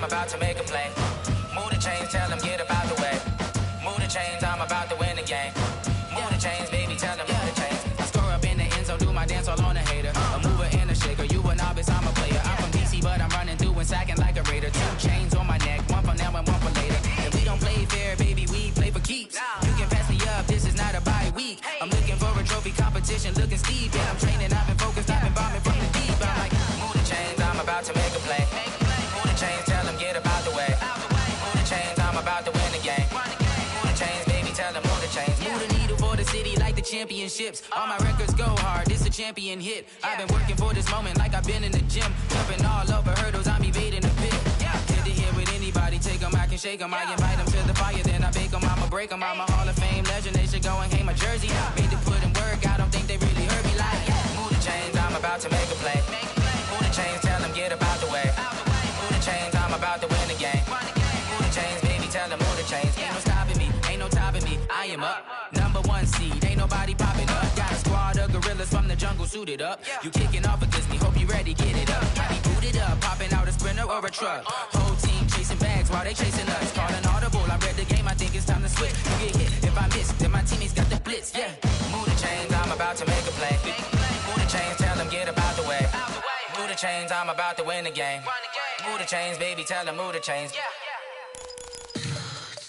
about to make a play. Move the chains, tell them get about the way. Move the chains, I'm about to win the game. Move the chains, baby, tell them move the chains. I score up in the end zone, do my dance all on a hater. A mover and a shaker, you a novice, I'm a player. I'm from DC, but I'm running through and sacking like a raider. 2 chains on my neck, one for now and one for later. If we don't play fair, baby, we play for keeps. You can pass me up, this is not a bye week. I'm looking for a trophy competition, looking steep. Yeah, I'm training, I've been focused, I've been bombing from the deep. I'm like, move the chains, I'm about to make a play. Move the chains, tell them get about the way. Move the chains, I'm about to win the game. Move the chains, baby, tell them move the chains. Move the needle for the city like the championships. All my records go hard, this a champion hit. I've been working for this moment like I've been in the gym. Jumping all over hurdles, I'm evading the pit. Good to hear with anybody, take them, I can shake them. I invite them to the fire, then I bake them, I'ma break them. I'm a Hall of Fame legend, they should go and hang my jersey. Made to put in work, I don't think they really heard me like, move the chains, I'm about to make a play. Move the chains, tell them get about the way. Move the chains, I'm about to win the game. Move the chains, baby, tell them move the chains. Ain't no stopping me, ain't no topping me, I am up. Number 1 seed, ain't nobody popping up. Got a squad of gorillas from the jungle suited up. You kicking off against me, hope you ready, get it up. I be booted up, popping out a sprinter or a truck. Whole team chasing bags while they chasing us. Calling audible, I read the game, I think it's time to switch. You get hit, if I miss, then my teammates got the blitz, Move the chains, I'm about to make a play. Move the chains, tell them get about the way. Move the chains, I'm about to win the game. Move the chains, baby, tell them move the chains.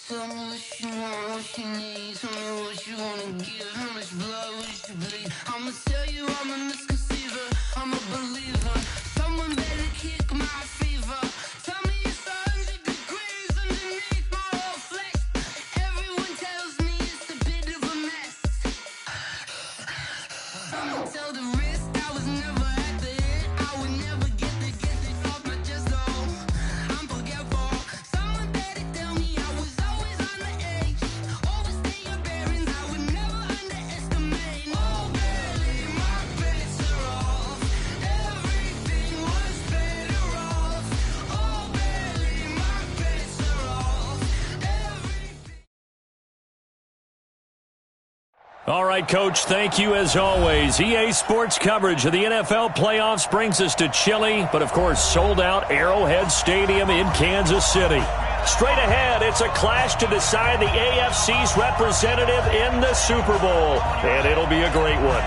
Tell me what you want, what you need. Tell me what you wanna give. How much blood would you bleed? I'ma tell you I'm a misconceiver. I'm a believer. Someone better kick my fever. Tell me it's 100 degrees underneath my whole flesh. Everyone tells me it's a bit of a mess. I'ma tell the risk I was never at the end. I would never get it off my chest. Oh, I'm forgetful. Someone better tell me I was always on the edge. Overstay your bearings, I would never underestimate. Oh, barely, my bets are off. Everything was better off. Oh, barely, my bets are off. All right, Coach, thank you as always. EA Sports coverage of the NFL playoffs brings us to chilly, but of course sold out Arrowhead Stadium in Kansas City. Straight ahead, it's a clash to decide the AFC's representative in the Super Bowl, and it'll be a great one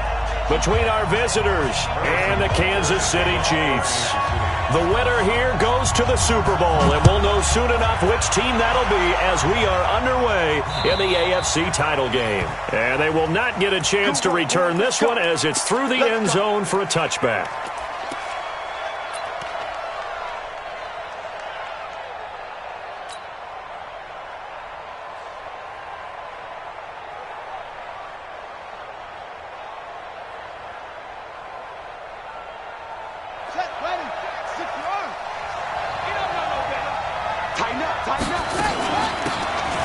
between our visitors and the Kansas City Chiefs. The winner here goes to the Super Bowl, and we'll know soon enough which team that'll be as we are underway in the AFC title game. And they will not get a chance to return this one as it's through the end zone for a touchback.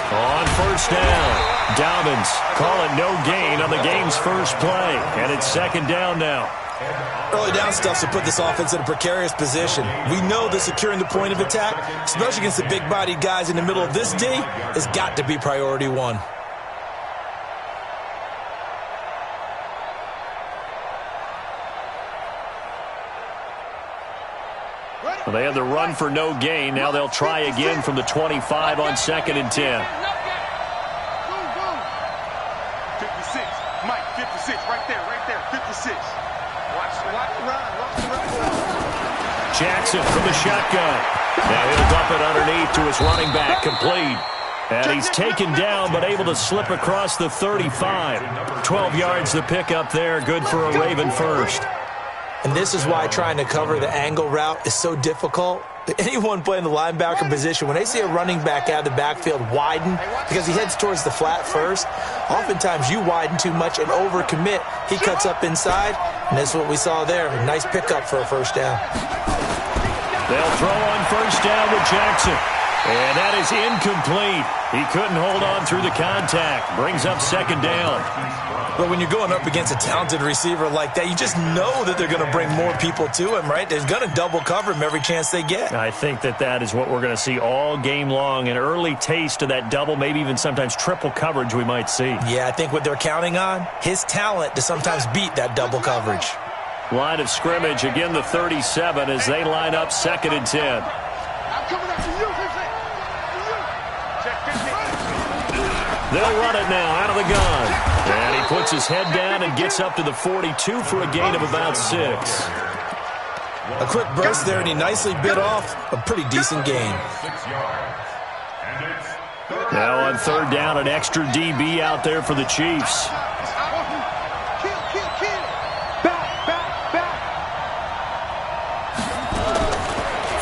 On first down, Dobbins calling no gain on the game's first play, and it's second down now. Early down stuff to put this offense in a precarious position. We know that securing the point of attack, especially against the big-bodied guys in the middle of this D, has got to be priority one. Well, they had the run for no gain. Now they'll try again from the 25 on 2nd and 10. 56, Mike, 56, right there, 56. Watch the run. Jackson from the shotgun. Now he'll dump it underneath to his running back, complete. And he's taken down, but able to slip across the 35. 12 yards to pick up there, good for a Raven first. And this is why trying to cover the angle route is so difficult. Anyone playing the linebacker position, when they see a running back out of the backfield widen because he heads towards the flat first, oftentimes you widen too much and overcommit. He cuts up inside, and that's what we saw there. A nice pickup for a first down. They'll throw on first down with Jackson. And that is incomplete. He couldn't hold on through the contact. Brings up second down. But when you're going up against a talented receiver like that, you just know that they're going to bring more people to him, right? They're going to double cover him every chance they get. I think that is what we're going to see all game long. An early taste of that double, maybe even sometimes triple coverage we might see. Yeah, I think what they're counting on, his talent to sometimes beat that double coverage. Line of scrimmage, again the 37 as they line up 2nd and 10. coming after you. Check 15. They'll run it now out of the gun. And he puts his head down and gets up to the 42 for a gain of about 6. A quick burst there, and he nicely bit off a pretty decent gain. Now on third down, an extra DB out there for the Chiefs.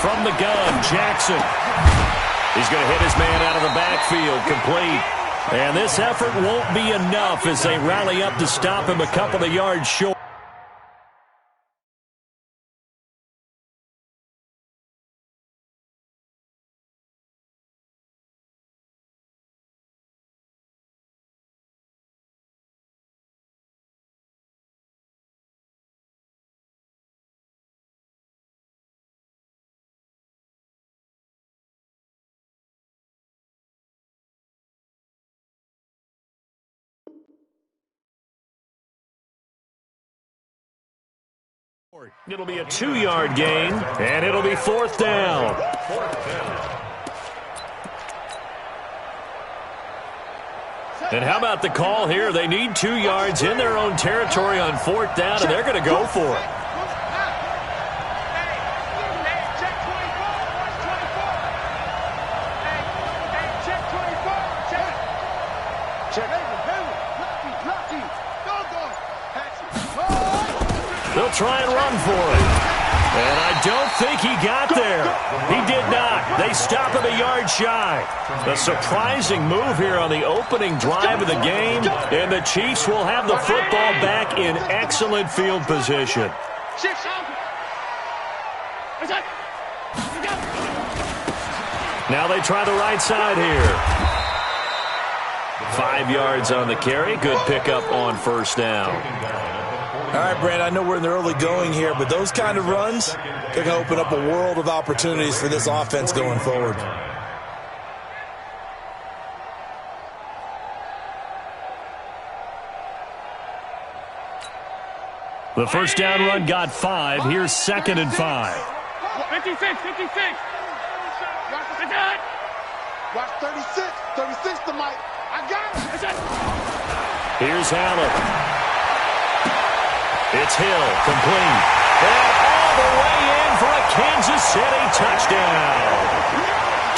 From the gun, Jackson. He's going to hit his man out of the backfield, complete. And this effort won't be enough as they rally up to stop him a couple of yards short. It'll be a 2-yard gain, and it'll be fourth down. And how about the call here? They need 2 yards in their own territory on fourth down, and they're going to go for it. They'll try and run for it. And I don't think he got there. He did not. They stop him a yard shy. A surprising move here on the opening drive of the game. And the Chiefs will have the football back in excellent field position. Now they try the right side here. 5 yards on the carry. Good pickup on first down. All right, Brand, I know we're in the early going here, but those kind of runs, they're going to open up a world of opportunities for this offense going forward. The first down run got 5. Here's 2nd and 5. 56. Watch 36. 36 to Mike. I got it. Here's Allen. It's Hill, complete. And all the way in for a Kansas City touchdown.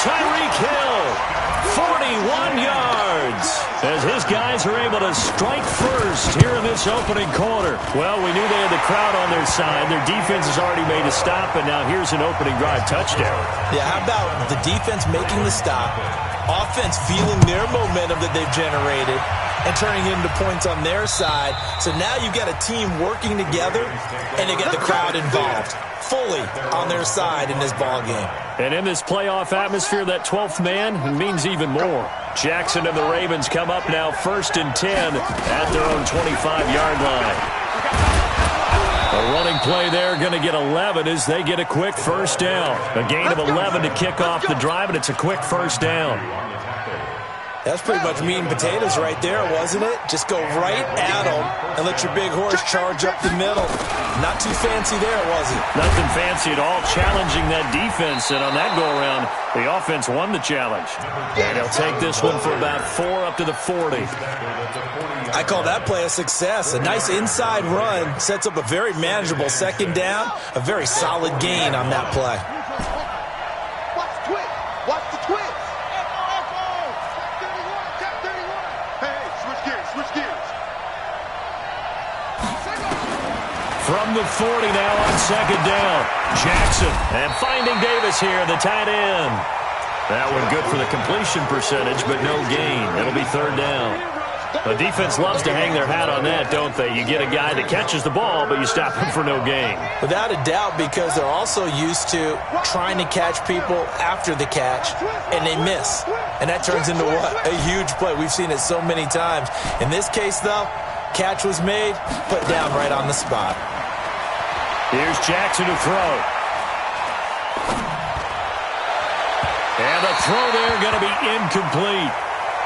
Tyreek Hill, 41 yards. As his guys are able to strike first here in this opening quarter. Well, we knew they had the crowd on their side. Their defense has already made a stop, and now here's an opening drive touchdown. Yeah, how about the defense making the stop, offense feeling their momentum that they've generated, and turning it into points on their side. So now you've got a team working together, and you get the crowd involved fully on their side in this ball game. And in this playoff atmosphere, that 12th man means even more. Jackson and the Ravens come up now 1st and 10 at their own 25-yard line. A running play there, going to get 11 as they get a quick first down. A gain of 11 to kick off the drive, and it's a quick first down. That's pretty much meat and potatoes right there, wasn't it? Just go right at them and let your big horse charge up the middle. Not too fancy there, was it? Nothing fancy at all, challenging that defense. And on that go-around, the offense won the challenge. And he'll take this one for about 4 up to the 40. I call that play a success. A nice inside run sets up a very manageable 2nd down. A very solid gain on that play. Watch the twist. Watch the twist. From the 40 now on 2nd down. Jackson, and finding Davis here, the tight end. That one good for the completion percentage, but no gain. It'll be 3rd down. The defense loves to hang their hat on that, don't they? You get a guy that catches the ball, but you stop him for no gain. Without a doubt, because they're also used to trying to catch people after the catch, and they miss. And that turns into what? A huge play. We've seen it so many times. In this case, though, catch was made, put down right on the spot. Here's Jackson to throw. And the throw there going to be incomplete.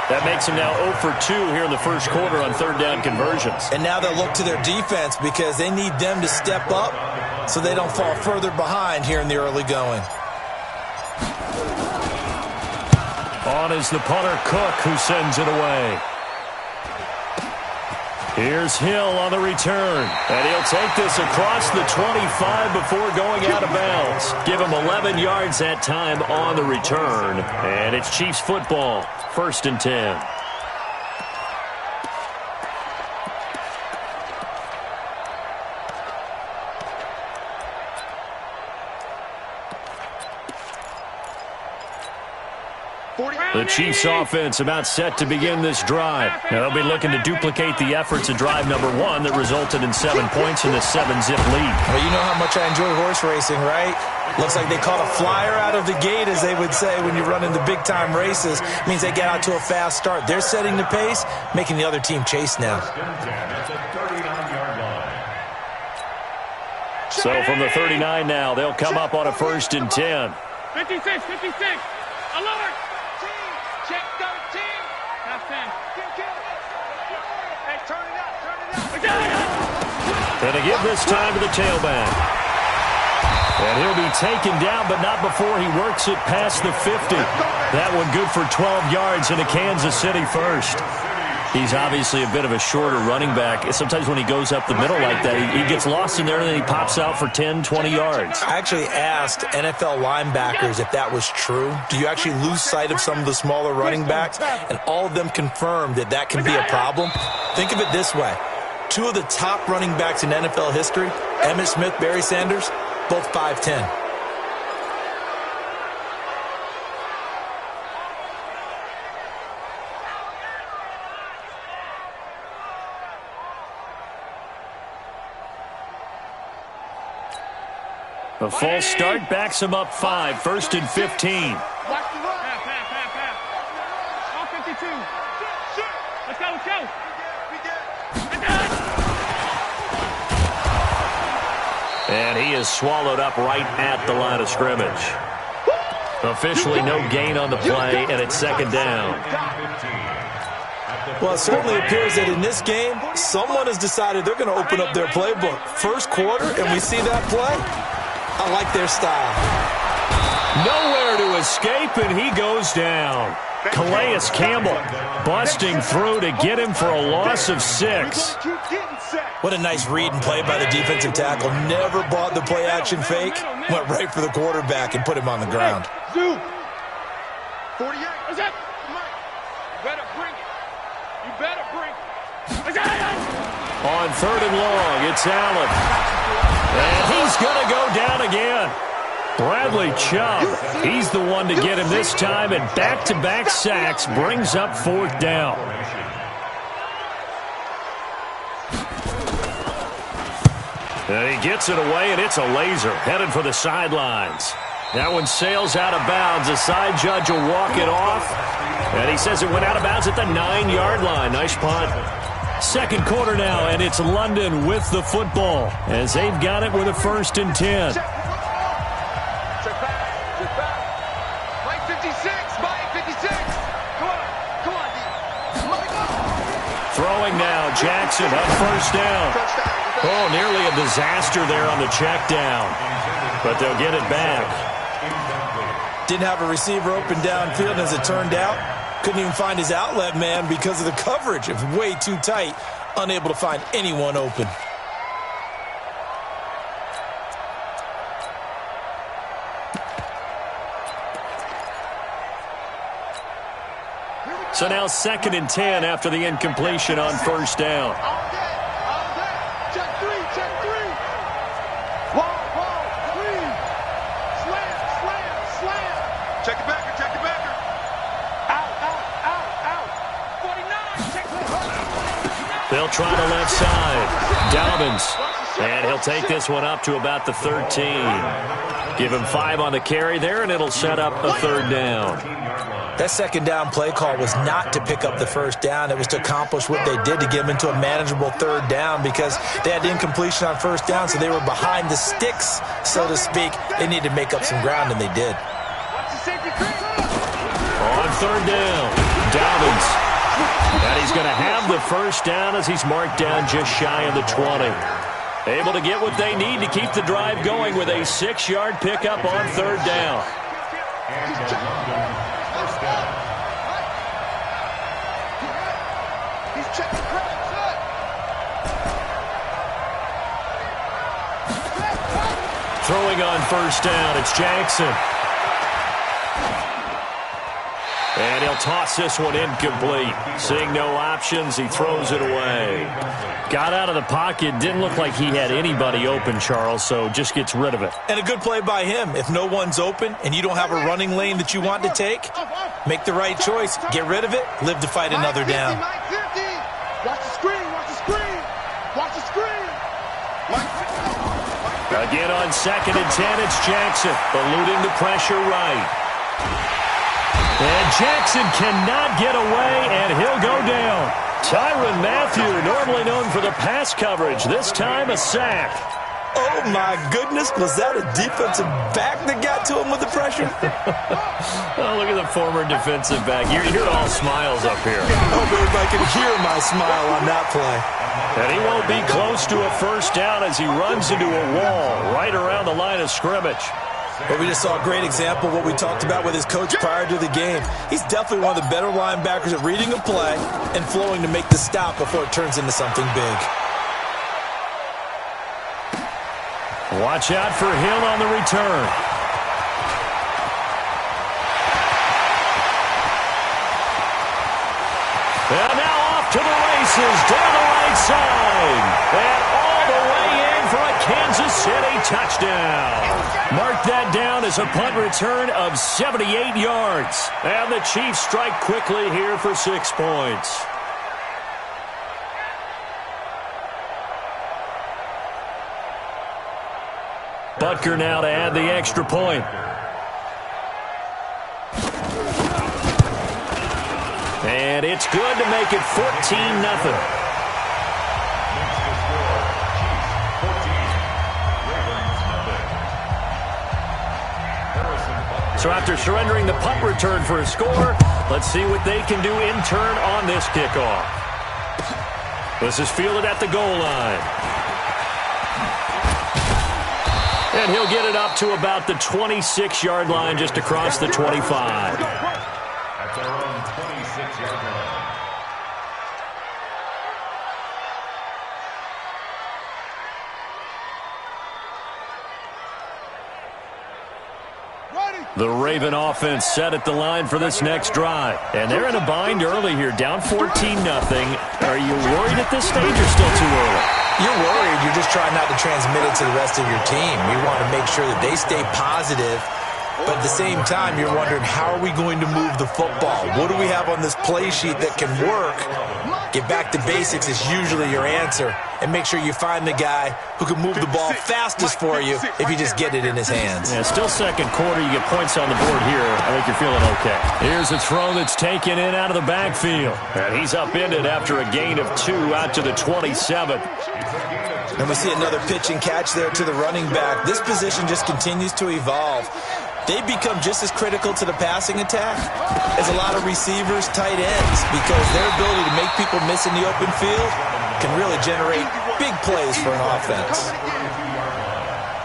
That makes him now 0 for 2 here in the first quarter on 3rd down conversions. And now they'll look to their defense because they need them to step up so they don't fall further behind here in the early going. On is the punter, Cook, who sends it away. Here's Hill on the return. And he'll take this across the 25 before going out of bounds. Give him 11 yards that time on the return. And it's Chiefs football. 1st and 10. The Chiefs offense about set to begin this drive. Now they'll be looking to duplicate the efforts of drive number 1 that resulted in 7 points in the 7-zip lead. Well, you know how much I enjoy horse racing, right? Looks like they caught a flyer out of the gate, as they would say when you run in the big-time races. It means they get out to a fast start. They're setting the pace, making the other team chase now. So from the 39 now, they'll come up on a 1st and 10. 56, 56. Alert! Check 13. That's 10. Hey, turn it up. And to give this time to the tailback. And he'll be taken down, but not before he works it past the 50. That one good for 12 yards into Kansas City first. He's obviously a bit of a shorter running back. Sometimes when he goes up the middle like that, he gets lost in there and then he pops out for 10, 20 yards. I actually asked NFL linebackers if that was true. Do you actually lose sight of some of the smaller running backs? And all of them confirmed that that can be a problem. Think of it this way. 2 of the top running backs in NFL history, Emmitt Smith, Barry Sanders, both 5'10". A false start backs him up 5, 1st and 15. Pass. All 52. Let's go. And he is swallowed up right at the line of scrimmage. Officially no gain on the play, and it's 2nd down. Well, it certainly appears that in this game, someone has decided they're going to open up their playbook. 1st quarter, and we see that play. I like their style. Nowhere to escape, and he goes down. Calais Campbell busting through to get him for a loss of 6. What a nice read and play by the defensive tackle. Never bought the play-action fake. Went right for the quarterback and put him on the ground. 48. What's that? You better bring it. On 3rd and long, it's Allen. And he's going to go down again. Bradley Chubb, he's the one to get him this time, and back-to-back sacks brings up 4th down. And he gets it away, and it's a laser headed for the sidelines. That one sails out of bounds. The side judge will walk it off, and he says it went out of bounds at the 9-yard line. Nice punt. 2nd quarter now, and it's London with the football as they've got it with a 1st and 10. Check back. Mike 56. Mike 56. Come on, Throwing now, Jackson on 1st down. Oh, nearly a disaster there on the check down, but they'll get it back. Didn't have a receiver open downfield, as it turned out. Couldn't even find his outlet man because of the coverage. It was way too tight. Unable to find anyone open. So now 2nd and 10 after the incompletion on 1st down. Check 3. Wall, 3. Slam. Check it backer. Out. 49. Check it. They'll try the left side. Dobbins. And he'll take this one up to about the 13. Give him 5 on the carry there, and it'll set up a 3rd down. That 2nd down play call was not to pick up the 1st down. It was to accomplish what they did, to get them into a manageable 3rd down, because they had incompletion on 1st down, so they were behind the sticks, so to speak. They needed to make up some ground, and they did. On 3rd down, Dobbins. And he's going to have the 1st down as he's marked down just shy of the 20. Able to get what they need to keep the drive going with a 6-yard pickup on 3rd down. He's checking credit. Throwing on first down, it's Jackson. And he'll toss this one incomplete. Seeing no options, he throws it away. Got out of the pocket, didn't look like he had anybody open, Charles, so just gets rid of it. And a good play by him. If no one's open and you don't have a running lane that you want to take, make the right choice. Get rid of it, live to fight another down. Watch the screen, watch the screen. Watch the screen. Again on 2nd and 10, it's Jackson, eluding the pressure right. And Jackson cannot get away, and he'll go down. Tyrann Mathieu, normally known for the pass coverage, this time a sack. Oh, my goodness. Was that a defensive back that got to him with the pressure? Oh, look at the former defensive back. You're all smiles up here. I hope everybody can hear my smile on that play. And he won't be close to a first down as he runs into a wall right around the line of scrimmage. But we just saw a great example of what we talked about with his coach prior to the game. He's definitely one of the better linebackers at reading a play and flowing to make the stop before it turns into something big. Watch out for Hill on the return. And now off to the races down the right side. And all the way in for a Kansas City touchdown. Mark that down as a punt return of 78 yards. And the Chiefs strike quickly here for 6 points. Butker now to add the extra point. And it's good to make it 14-0. So after surrendering the punt return for a score, let's see what they can do in turn on this kickoff. This is fielded at the goal line. And he'll get it up to about the 26-yard line, just across the 25. At their own 26-yard line. The Raven offense set at the line for this next drive. And they're in a bind early here, down 14-0. Are you worried at this stage or still too early? You're worried. You're just trying not to transmit it to the rest of your team. You want to make sure that they stay positive. But at the same time, you're wondering, how are we going to move the football? What do we have on this play sheet that can work? Get back to basics is usually your answer. And make sure you find the guy who can move the ball fastest for you if you just get it in his hands. Yeah, still second quarter. You get points on the board here. I think you're feeling okay. Here's a throw that's taken in out of the backfield. And he's upended after a gain of 2 out to the 27. And we see another pitch and catch there to the running back. This position just continues to evolve. They become just as critical to the passing attack as a lot of receivers, tight ends, because their ability to make people miss in the open field can really generate big plays for an offense.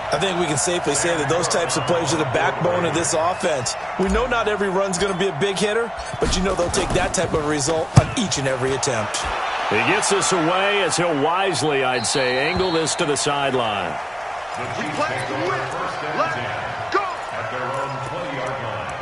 I think we can safely say that those types of plays are the backbone of this offense. We know not every run's going to be a big hitter, but you know they'll take that type of result on each and every attempt. He gets this away as he'll wisely, I'd say, angle this to the sideline. The Chiefs take the first down at their own 20-yard line.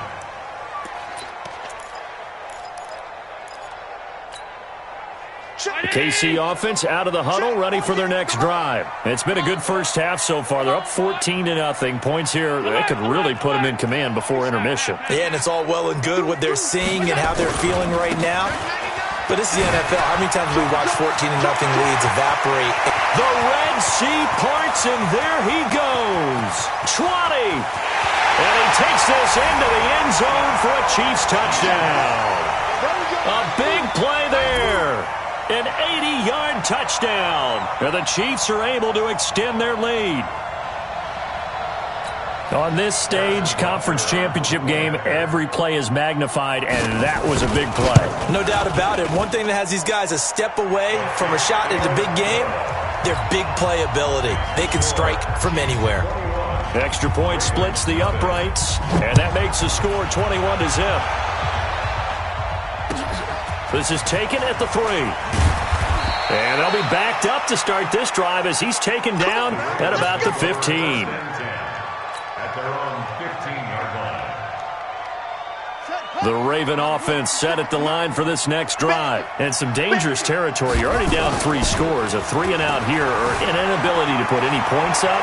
The KC offense out of the huddle, ready for their next drive. It's been a good first half so far. They're up 14-0. Points here, they could really put them in command before intermission. Yeah, and it's all well and good what they're seeing and how they're feeling right now. But this is the NFL. How many times have we watched 14-0 leads evaporate? The Red Sea parts, and there he goes. 20. And he takes this into the end zone for a Chiefs touchdown. A big play there. An 80-yard touchdown. And the Chiefs are able to extend their lead. On this stage, conference championship game, every play is magnified, and that was a big play. No doubt about it. One thing that has these guys a step away from a shot at a big game, their big play ability. They can strike from anywhere. Extra point splits the uprights, and that makes the score 21-0. This is taken at the 3. And they'll be backed up to start this drive as he's taken down at about the 15. At their own 15-yard line. The Raven offense set at the line for this next drive. And some dangerous territory. You're already down 3 scores. A 3-and-out here or an inability to put any points up.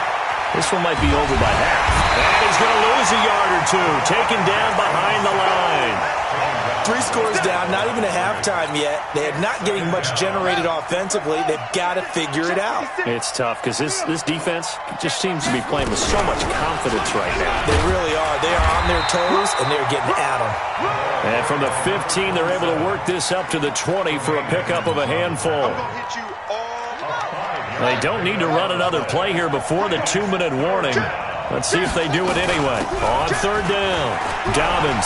This one might be over by half. And he's going to lose a yard or 2. Taken down behind the line. 3 scores down, not even a halftime yet. They're not getting much generated offensively. They've got to figure it out. It's tough because this defense just seems to be playing with so much confidence right now. They really are. They are on their toes, and they're getting at them. And from the 15, they're able to work this up to the 20 for a pickup of a handful. They don't need to run another play here before the 2-minute warning. Let's see if they do it anyway. On 3rd down, Dobbins.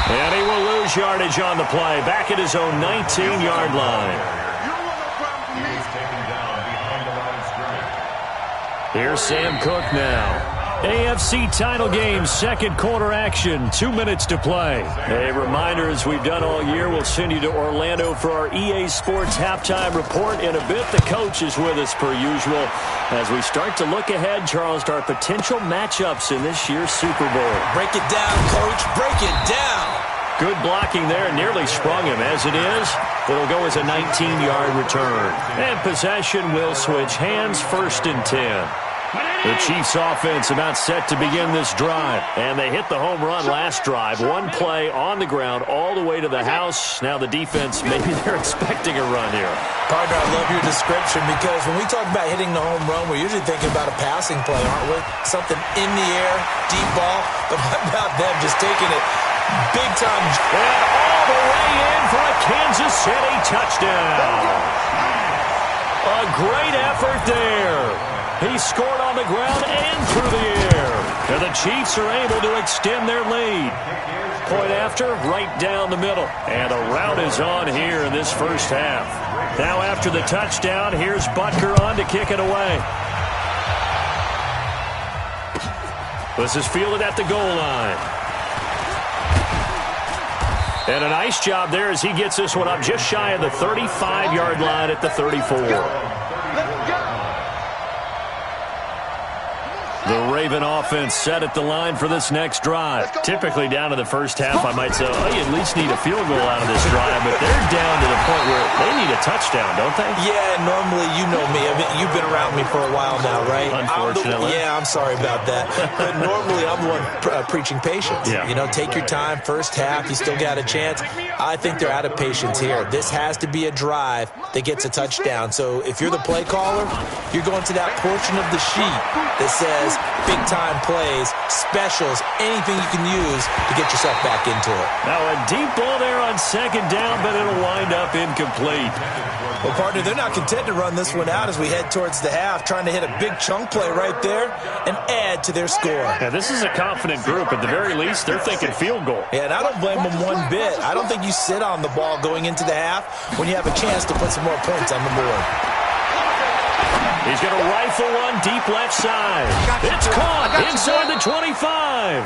And he will lose yardage on the play. Back at his own 19-yard line. He's taken down behind the line of scrimmage. Here's Sam Cook now. AFC title game, second quarter action, 2 minutes to play. A reminder, as we've done all year, we'll send you to Orlando for our EA Sports halftime report. In a bit, the coach is with us per usual as we start to look ahead, Charles, to our potential matchups in this year's Super Bowl. Break it down, Coach. Break it down. Good blocking there, nearly sprung him. As it is, it'll go as a 19-yard return. And possession will switch hands, 1st and 10. The Chiefs offense about set to begin this drive. And they hit the home run last drive. 1 play on the ground all the way to the house. Now the defense, maybe they're expecting a run here. Partner, I love your description because when we talk about hitting the home run, we're usually thinking about a passing play, aren't we? Something in the air, deep ball. But what about them just taking it big time? And all the way in for a Kansas City touchdown. A great effort there. He scored on the ground and through the air. And the Chiefs are able to extend their lead. Point after, right down the middle. And a rout is on here in this first half. Now after the touchdown, here's Butker on to kick it away. This is fielded at the goal line. And a nice job there as he gets this one up just shy of the 35-yard line at the 34. The Raven offense set at the line for this next drive. Typically down to the first half, I might say, oh, you at least need a field goal out of this drive. But they're down to the point where they need a touchdown, don't they? Yeah, normally, you know me. I mean, you've been around me for a while now, right? Unfortunately. I'm sorry about that. But normally, I'm the one preaching patience. Yeah. You know, take your time. First half, you still got a chance. I think they're out of patience here. This has to be a drive that gets a touchdown. So if you're the play caller, you're going to that portion of the sheet that says big-time plays, specials, anything you can use to get yourself back into it. Now a deep ball there on 2nd down, but it'll wind up incomplete. Well, partner, they're not content to run this one out as we head towards the half, trying to hit a big chunk play right there and add to their score. Now, this is a confident group. At the very least, they're thinking field goal. Yeah, and I don't blame them one bit. I don't think you sit on the ball going into the half when you have a chance to put some more points on the board. He's going to rifle one deep left side. It's caught inside the 25.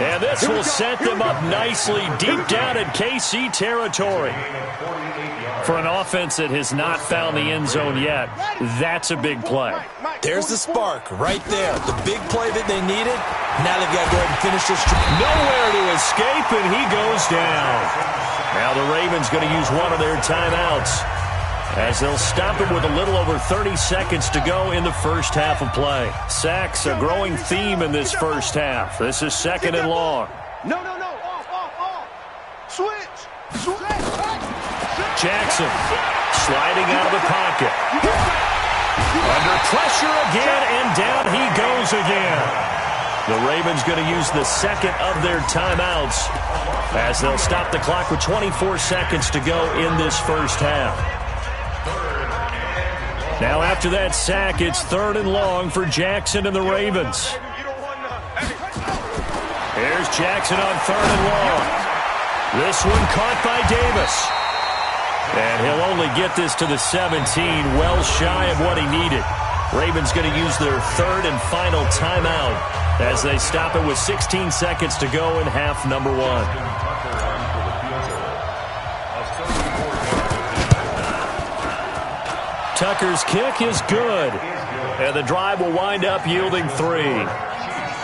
And this will set them up nicely deep down in KC territory. For an offense that has not found the end zone yet, that's a big play. There's the spark right there. The big play that they needed. Now they've got to go ahead and finish this. Nowhere to escape, and he goes down. Now the Ravens going to use one of their timeouts, as they'll stop it with a little over 30 seconds to go in the first half of play. Sacks, a growing theme in this first half. This is 2nd and long. No. Off. Switch. Jackson sliding out of the pocket. Under pressure again, and down he goes again. The Ravens going to use the 2nd of their timeouts as they'll stop the clock with 24 seconds to go in this first half. Now after that sack, it's 3rd and long for Jackson and the Ravens. Here's Jackson on 3rd and long. This one caught by Davis. And he'll only get this to the 17, well shy of what he needed. Ravens going to use their third and final timeout as they stop it with 16 seconds to go in half number 1. Tucker's kick is good, and the drive will wind up yielding 3.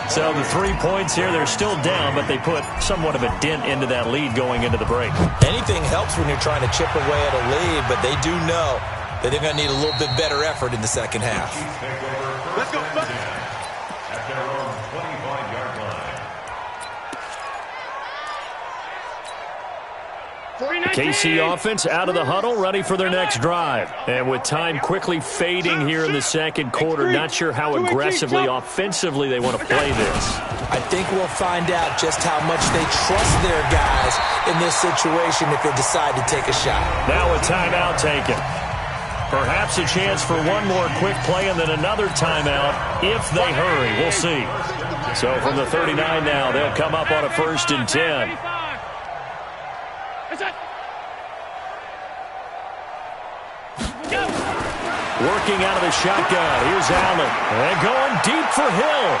So the 3 points here, they're still down, but they put somewhat of a dent into that lead going into the break. Anything helps when you're trying to chip away at a lead, but they do know that they're going to need a little bit better effort in the second half. Let's go. At their own 25-yard line. KC offense out of the huddle, ready for their next drive. And with time quickly fading here in the second quarter, not sure how aggressively, offensively they want to play this. I think we'll find out just how much they trust their guys in this situation if they decide to take a shot. Now a timeout taken. Perhaps a chance for one more quick play and then another timeout if they hurry. We'll see. So from the 39 now, they'll come up on a 1st and 10. Working out of the shotgun. Here's Allen. And going deep for Hill.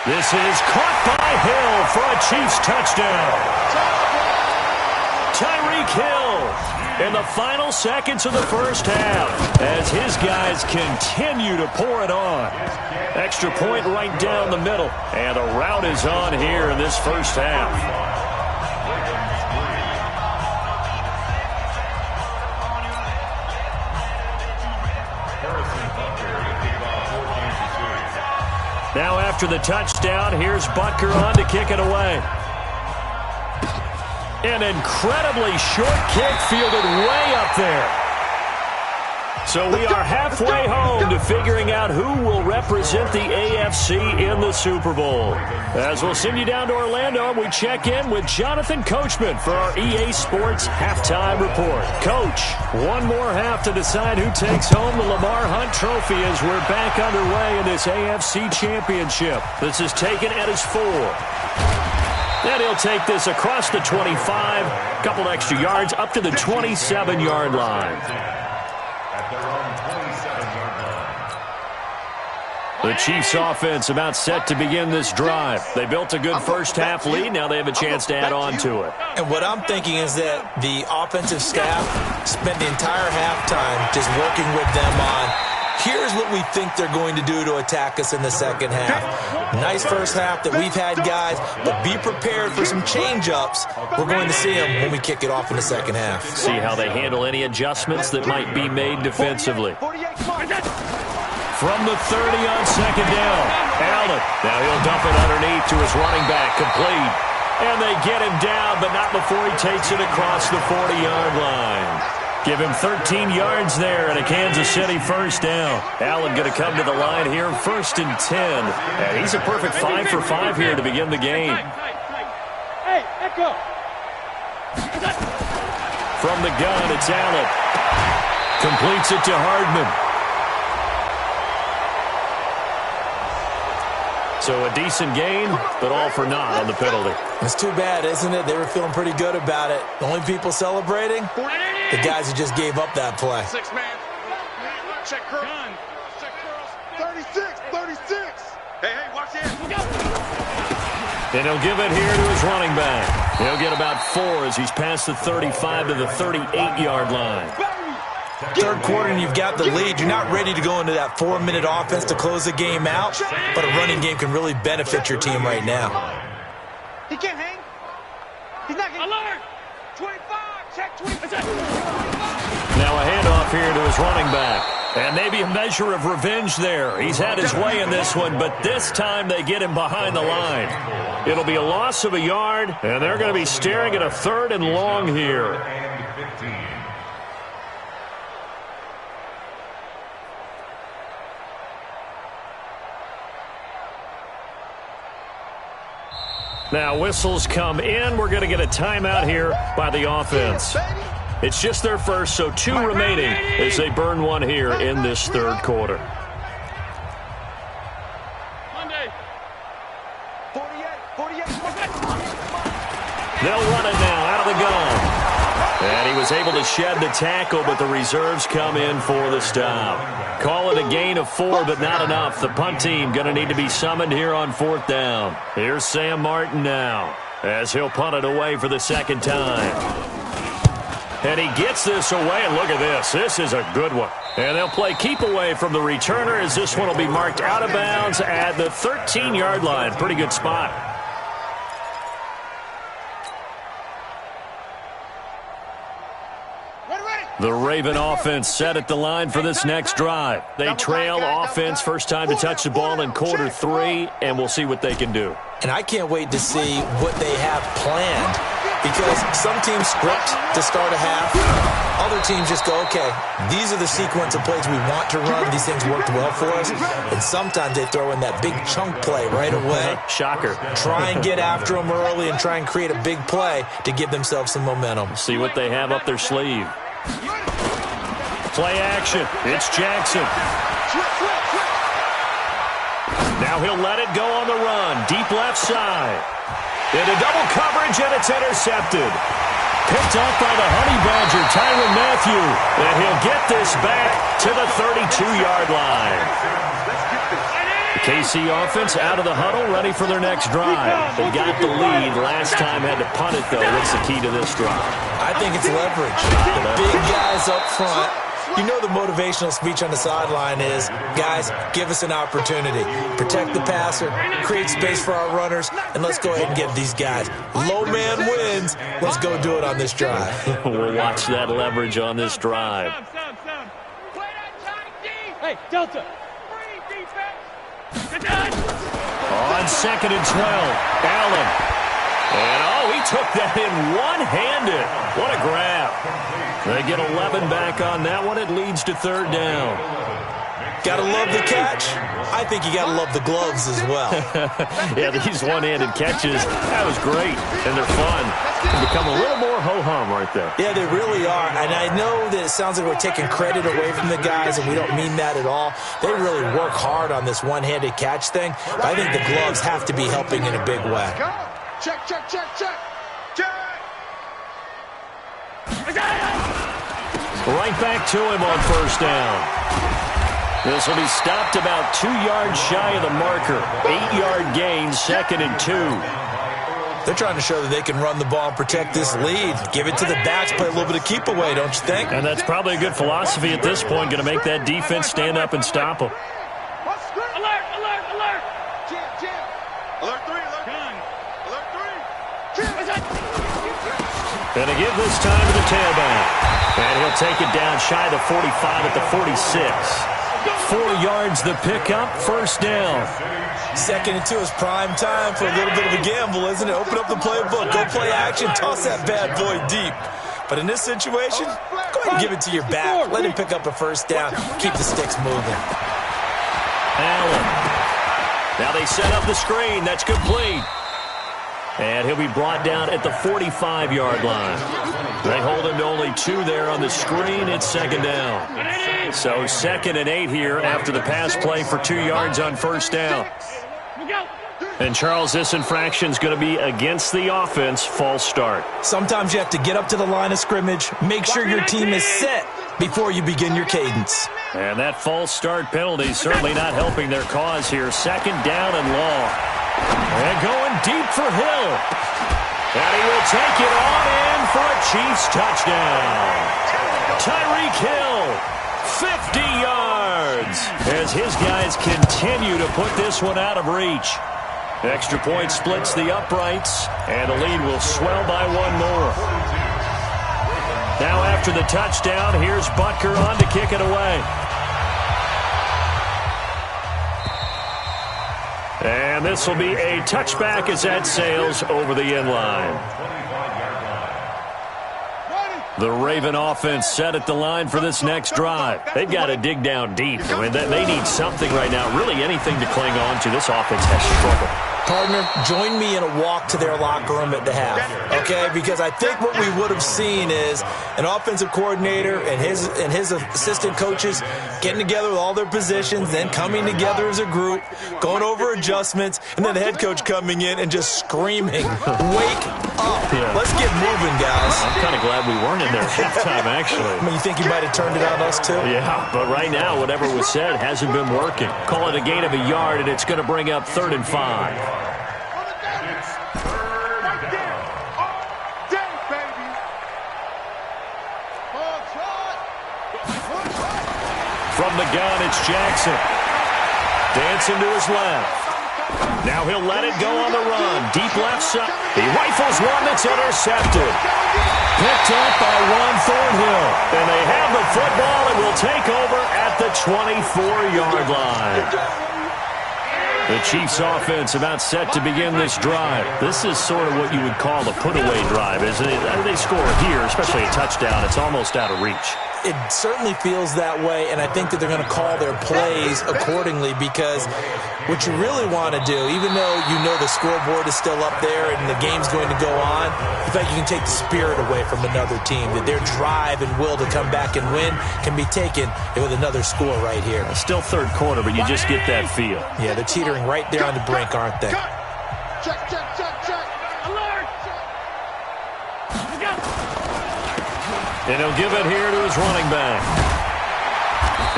This is caught by Hill for a Chiefs touchdown. Tyreek Hill in the final seconds of the first half as his guys continue to pour it on. Extra point right down the middle. And the route is on here in this first half. Now after the touchdown, here's Butker on to kick it away. An incredibly short kick fielded way up there. So we are halfway home to figuring out who will represent the AFC in the Super Bowl. As we'll send you down to Orlando, we check in with Jonathan Coachman for our EA Sports Halftime Report. Coach, one more half to decide who takes home the Lamar Hunt Trophy as we're back underway in this AFC Championship. This is taken at his 4. Then he'll take this across the 25, a couple extra yards up to the 27-yard line. The Chiefs offense about set to begin this drive. They built a good first half lead. Now they have a chance to add on to it. And what I'm thinking is that the offensive staff spent the entire halftime just working with them on, here's what we think they're going to do to attack us in the second half. Nice first half that we've had, guys, but be prepared for some change-ups. We're going to see them when we kick it off in the second half. See how they handle any adjustments that might be made defensively. From the 30 on second down, Allen. Now he'll dump it underneath to his running back, complete. And they get him down, but not before he takes it across the 40-yard line. Give him 13 yards there and a Kansas City first down. Allen going to come to the line here, 1st and 10. And he's a perfect 5 for 5 here to begin the game. Hey, echo. From the gun, it's Allen. Completes it to Hardman. So a decent game, but all for naught on the penalty. It's too bad, isn't it? They were feeling pretty good about it. The only people celebrating, the guys who just gave up that play. 6 man. Check curl. Check curls. 36. Hey, watch it. And he'll give it here to his running back. He'll get about 4 as he's past the 35 to the 38-yard line. Third quarter and you've got the lead. You're not ready to go into that 4-minute offense to close the game out, but a running game can really benefit your team right now. He can't hang. He's not getting alert. 25. Check 25. Now a handoff here to his running back. And maybe a measure of revenge there. He's had his way in this one, but this time they get him behind the line. It'll be a loss of a yard, and they're going to be staring at a 3rd and long here. Now whistles come in. We're going to get a timeout here by the offense. It's just their first, so 2 remaining as they burn one here in this third quarter. They'll run it now out of the gun. And he was was able to shed the tackle, but the reserves come in for the stop. Call it a gain of 4, but not enough. The punt team going to need to be summoned here on 4th down. Here's Sam Martin now, as he'll punt it away for the second time. And he gets this away, and look at this. This is a good one. And they'll play keep away from the returner, as this one will be marked out of bounds at the 13-yard line. Pretty good spot. The Raven offense set at the line for this next drive. They trail offense first time to touch the ball in quarter 3, and we'll see what they can do. And I can't wait to see what they have planned, because some teams script to start a half. Other teams just go, okay, these are the sequence of plays we want to run. These things worked well for us. And sometimes they throw in that big chunk play right away. Shocker. Try and get after them early and try and create a big play to give themselves some momentum. See what they have up their sleeve. Play action. It's Jackson. Now he'll let it go on the run. Deep left side. Into double coverage, and it's intercepted. Picked off by the Honey Badger, Tyrann Mathieu. And he'll get this back to the 32-yard line. The KC offense out of the huddle, ready for their next drive. They got the lead. Last time had to punt it, though. What's the key to this drive? I think it's leverage. The big guys up front. You know the motivational speech on the sideline is, guys, give us an opportunity. Protect the passer, create space for our runners, and let's go ahead and get these guys. Low man wins. Let's go do it on this drive. We'll watch that leverage on this drive. Hey, Delta. On 2nd and 12, Allen. And, he took that in one-handed. What a grab. They get 11 back on that one. It leads to 3rd down. Got to love the catch. I think you got to love the gloves as well. Yeah, these one-handed catches, that was great. And they're fun. They become a little more ho-hum right there. Yeah, they really are. And I know that it sounds like we're taking credit away from the guys, and we don't mean that at all. They really work hard on this one-handed catch thing. But I think the gloves have to be helping in a big way. Check, check, check, check. Check. Right back to him on 1st down. This will be stopped about 2 yards shy of the marker. 8-yard gain, 2nd and 2. They're trying to show that they can run the ball and protect this lead. Give it to the backs, play a little bit of keep away, don't you think? And that's probably a good philosophy at this point, going to make that defense stand up and stop them. Alert, alert, alert. Jam, jam. Alert 3, alert. Gun. Alert 3. And again this time to the tailback. And he'll take it down shy of the 45 at the 46. 4 yards the pickup, 1st down. 2nd and 2 is prime time for a little bit of a gamble, isn't it? Open up the playbook, go play action, toss that bad boy deep. But in this situation, go ahead and give it to your back. Let him pick up a 1st down. Keep the sticks moving. Allen. Now they set up the screen. That's complete. And he'll be brought down at the 45-yard line. They hold him to only 2 there on the screen. It's 2nd down. So 2nd and 8 here after the pass play for 2 yards on 1st down. And, Charles, this infraction is going to be against the offense. False start. Sometimes you have to get up to the line of scrimmage, make sure your team is set before you begin your cadence. And that false start penalty is certainly not helping their cause here. 2nd down and long. And going deep for Hill. And he will take it on in for a Chiefs touchdown. Tyreek Hill, 50 yards, as his guys continue to put this one out of reach. Extra point splits the uprights, and the lead will swell by 1 more. Now after the touchdown, here's Butker on to kick it away. And this will be a touchback as that sails over the end line. The Raven offense set at the line for this next drive. They've got to dig down deep. I mean, they need something right now, really anything to cling on to. This offense has struggled. Partner, join me in a walk to their locker room at the half, okay? Because I think what we would have seen is an offensive coordinator and his assistant coaches getting together with all their positions, then coming together as a group, going over adjustments, and then the head coach coming in and just screaming, "Wake up. Yeah. Let's get moving, guys. I'm kind of glad we weren't in there at halftime, actually. I mean, you think you might have turned it on us, too? Yeah, but right now, whatever was said hasn't been working. Call it a gain of a yard, and it's going to bring up 3rd and 5. From the gun, it's Jackson. Dancing to his left. Now he'll let it go on the run. Deep left side. He rifles one that's intercepted. Picked up by Juan Thornhill. And they have the football and will take over at the 24-yard line. The Chiefs' offense about set to begin this drive. This is sort of what you would call a put-away drive, isn't it? They score here, especially a touchdown. It's almost out of reach. It certainly feels that way, and I think that they're going to call their plays accordingly because what you really want to do, even though you know the scoreboard is still up there and the game's going to go on, in fact, you can take the spirit away from another team, that their drive and will to come back and win can be taken with another score right here. It's still third quarter, but you just get that feel. Yeah, they're teetering right there on the brink, aren't they? Check, check, check, check. Alert! And he'll give it here to his running back.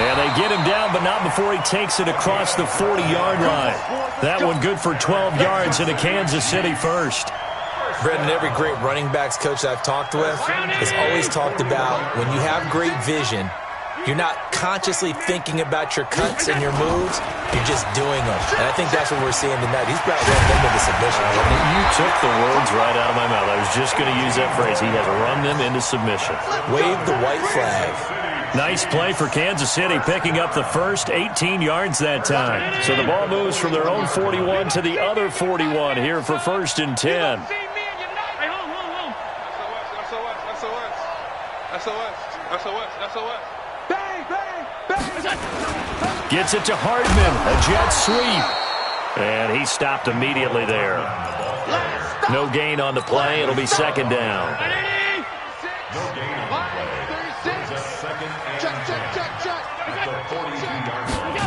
And they get him down, but not before he takes it across the 40-yard line. That one good for 12 yards into Kansas City first. Brendan, every great running backs coach I've talked with has always talked about when you have great vision, you're not consciously thinking about your cuts and your moves. You're just doing them. And I think that's what we're seeing tonight. He's about to run them into submission. You took the words right out of my mouth. I was just going to use that phrase. He has run them into submission. Wave the white flag. Nice play for Kansas City, picking up the first 18 yards that time. So the ball moves from their own 41 to the other 41 here for 1st and 10. SOS. Bang, bang, bang. Gets it to Hardman, a jet sweep. And he stopped immediately there. No gain on the play. It'll be 2nd down. No gain on the play. It's a 2nd and 10 at the 42-yard line.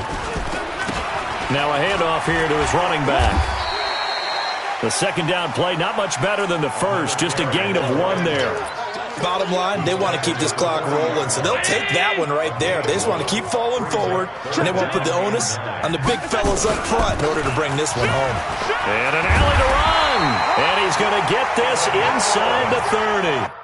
Now a handoff here to his running back. The 2nd down play, not much better than the first. Just a gain of 1 there. Bottom line, they want to keep this clock rolling, so they'll take that one right there. They just want to keep falling forward, and they won't put the onus on the big fellas up front in order to bring this one home. And an alley to run, and he's going to get this inside the 30.